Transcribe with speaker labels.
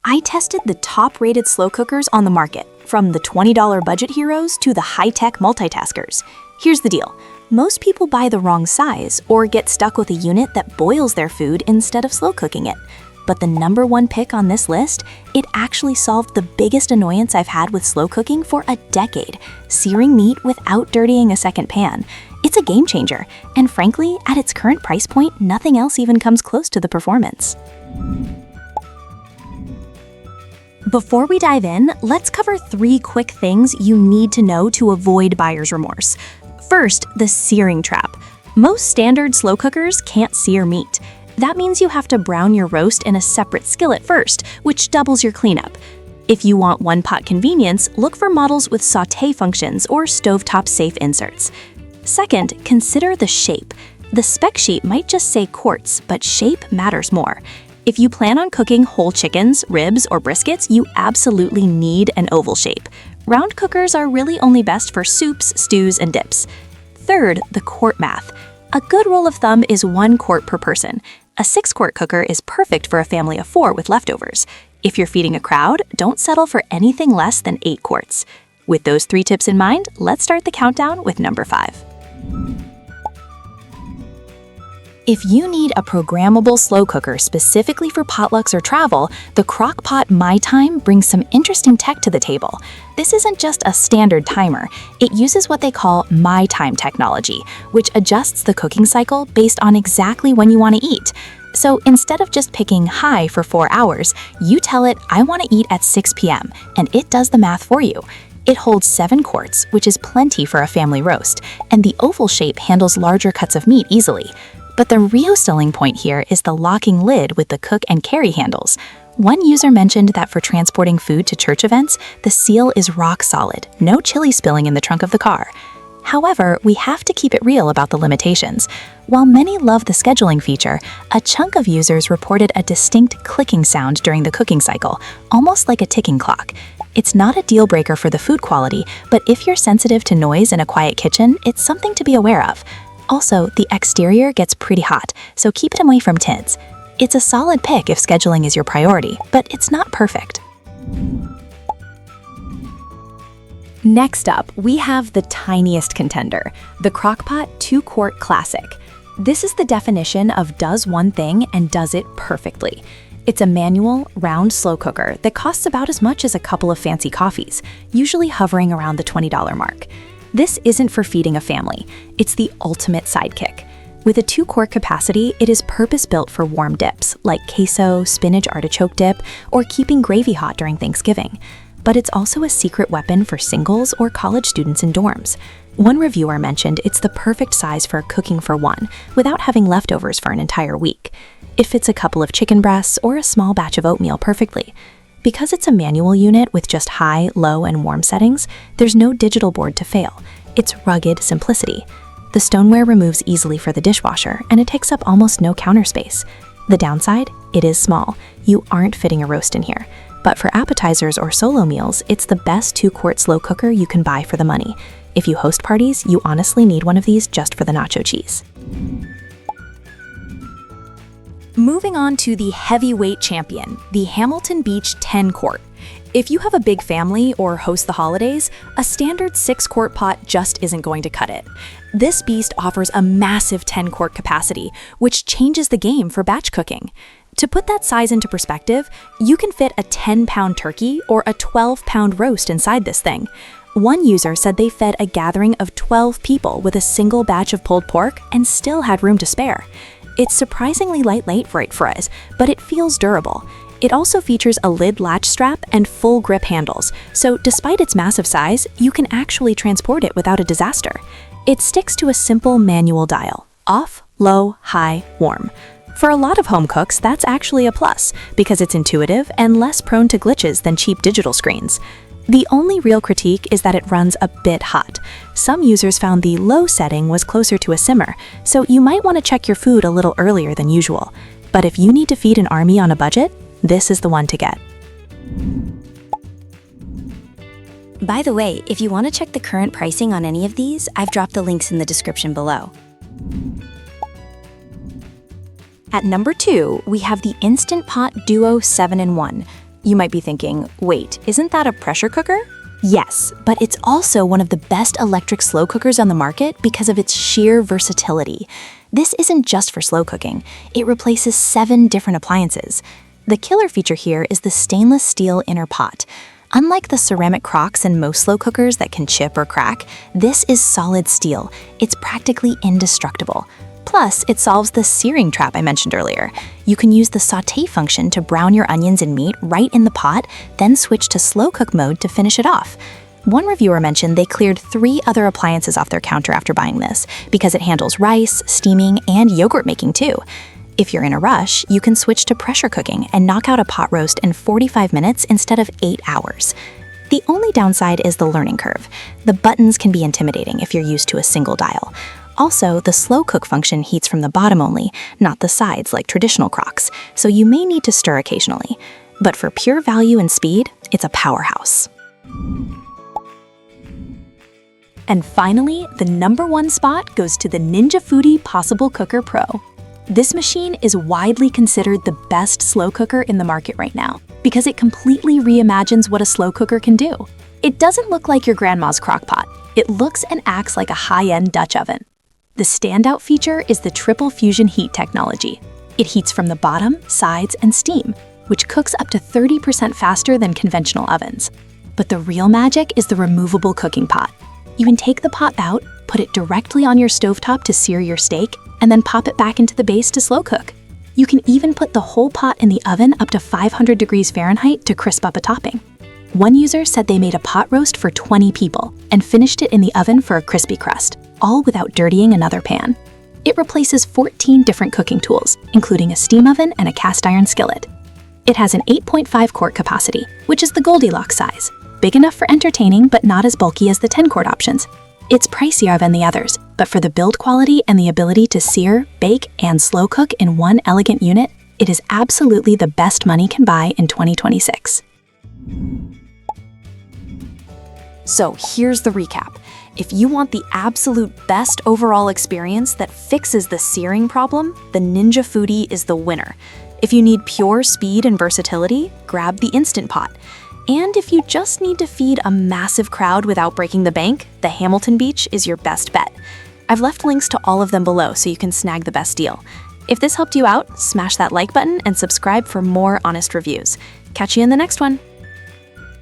Speaker 1: I tested the top-rated slow cookers on the market, from the $20 budget heroes to the high-tech multitaskers. Here's the deal. Most people buy the wrong size or get stuck with a unit that boils their food instead of slow cooking it. But the #1 pick on this list, it actually solved the biggest annoyance I've had with slow cooking for a decade: searing meat without dirtying a second pan. It's a game changer, and frankly, at its current price point, nothing else even comes close to the performance. Before we dive in, let's cover 3 quick things you need to know to avoid buyer's remorse. First, the searing trap. Most standard slow cookers can't sear meat. That means you have to brown your roast in a separate skillet first, which doubles your cleanup. If you want one-pot convenience, look for models with sauté functions or stovetop safe inserts. Second, consider the shape. The spec sheet might just say quarts, but shape matters more. If you plan on cooking whole chickens, ribs, or briskets, you absolutely need an oval shape. Round cookers are really only best for soups, stews, and dips. Third, the quart math. A good rule of thumb is 1 quart per person. A 6-quart cooker is perfect for a family of 4 with leftovers. If you're feeding a crowd, don't settle for anything less than 8 quarts. With those 3 tips in mind, let's start the countdown with number 5. If you need a programmable slow cooker specifically for potlucks or travel, the Crock-Pot MyTime brings some interesting tech to the table. This isn't just a standard timer. It uses what they call MyTime technology, which adjusts the cooking cycle based on exactly when you want to eat. So instead of just picking high for 4 hours, you tell it, "I want to eat at 6 p.m., and it does the math for you. It holds 7 quarts, which is plenty for a family roast, and the oval shape handles larger cuts of meat easily. But the real selling point here is the locking lid with the cook and carry handles. One user mentioned that for transporting food to church events, the seal is rock solid, no chili spilling in the trunk of the car. However, we have to keep it real about the limitations. While many love the scheduling feature, a chunk of users reported a distinct clicking sound during the cooking cycle, almost like a ticking clock. It's not a deal breaker for the food quality, but if you're sensitive to noise in a quiet kitchen, it's something to be aware of. Also, the exterior gets pretty hot, so keep it away from tins. It's a solid pick if scheduling is your priority, but it's not perfect. Next up, we have the tiniest contender, the Crock-Pot 2-quart Classic. This is the definition of does one thing and does it perfectly. It's a manual, round slow cooker that costs about as much as a couple of fancy coffees, usually hovering around the $20 mark. This isn't for feeding a family. It's the ultimate sidekick. With a 2-quart capacity, it is purpose-built for warm dips, like queso, spinach artichoke dip, or keeping gravy hot during Thanksgiving. But it's also a secret weapon for singles or college students in dorms. One reviewer mentioned it's the perfect size for cooking for one, without having leftovers for an entire week. It fits a couple of chicken breasts or a small batch of oatmeal perfectly. Because it's a manual unit with just high, low, and warm settings, there's no digital board to fail. It's rugged simplicity. The stoneware removes easily for the dishwasher, and it takes up almost no counter space. The downside? It is small. You aren't fitting a roast in here. But for appetizers or solo meals, it's the best 2-quart slow cooker you can buy for the money. If you host parties, you honestly need one of these just for the nacho cheese. Moving on to the heavyweight champion, the Hamilton Beach 10-quart. If you have a big family or host the holidays, a standard 6-quart pot just isn't going to cut it. This beast offers a massive 10-quart capacity, which changes the game for batch cooking. To put that size into perspective, you can fit a 10-pound turkey or a 12-pound roast inside this thing. One user said they fed a gathering of 12 people with a single batch of pulled pork and still had room to spare. It's surprisingly lightweight for us, but it feels durable. It also features a lid latch strap and full grip handles, so despite its massive size, you can actually transport it without a disaster. It sticks to a simple manual dial: off, low, high, warm. For a lot of home cooks, that's actually a plus, because it's intuitive and less prone to glitches than cheap digital screens. The only real critique is that it runs a bit hot. Some users found the low setting was closer to a simmer, so you might want to check your food a little earlier than usual. But if you need to feed an army on a budget, this is the one to get.
Speaker 2: By the way, if you want to check the current pricing on any of these, I've dropped the links in the description below.
Speaker 1: At number 2, we have the Instant Pot Duo 7-in-1. You might be thinking, wait, isn't that a pressure cooker? Yes, but it's also one of the best electric slow cookers on the market because of its sheer versatility. This isn't just for slow cooking. It replaces 7 different appliances. The killer feature here is the stainless steel inner pot. Unlike the ceramic crocks in most slow cookers that can chip or crack, this is solid steel. It's practically indestructible. Plus, it solves the searing trap I mentioned earlier. You can use the sauté function to brown your onions and meat right in the pot, then switch to slow cook mode to finish it off. One reviewer mentioned they cleared 3 other appliances off their counter after buying this, because it handles rice, steaming, and yogurt making too. If you're in a rush, you can switch to pressure cooking and knock out a pot roast in 45 minutes instead of 8 hours. The only downside is the learning curve. The buttons can be intimidating if you're used to a single dial. Also, the slow cook function heats from the bottom only, not the sides like traditional crocks, so you may need to stir occasionally. But for pure value and speed, it's a powerhouse. And finally, the #1 spot goes to the Ninja Foodi Possible Cooker Pro. This machine is widely considered the best slow cooker in the market right now because it completely reimagines what a slow cooker can do. It doesn't look like your grandma's Crock-Pot. It looks and acts like a high-end Dutch oven. The standout feature is the triple fusion heat technology. It heats from the bottom, sides, and steam, which cooks up to 30% faster than conventional ovens. But the real magic is the removable cooking pot. You can take the pot out, put it directly on your stovetop to sear your steak, and then pop it back into the base to slow cook. You can even put the whole pot in the oven up to 500 degrees Fahrenheit to crisp up a topping. One user said they made a pot roast for 20 people and finished it in the oven for a crispy crust, all without dirtying another pan. It replaces 14 different cooking tools, including a steam oven and a cast iron skillet. It has an 8.5 quart capacity, which is the Goldilocks size, big enough for entertaining but not as bulky as the 10 quart options. It's pricier than the others, but for the build quality and the ability to sear, bake, and slow cook in one elegant unit, it is absolutely the best money can buy in 2026. So here's the recap. If you want the absolute best overall experience that fixes the searing problem, the Ninja Foodi is the winner. If you need pure speed and versatility, grab the Instant Pot. And if you just need to feed a massive crowd without breaking the bank, the Hamilton Beach is your best bet. I've left links to all of them below so you can snag the best deal. If this helped you out, smash that like button and subscribe for more honest reviews. Catch you in the next one.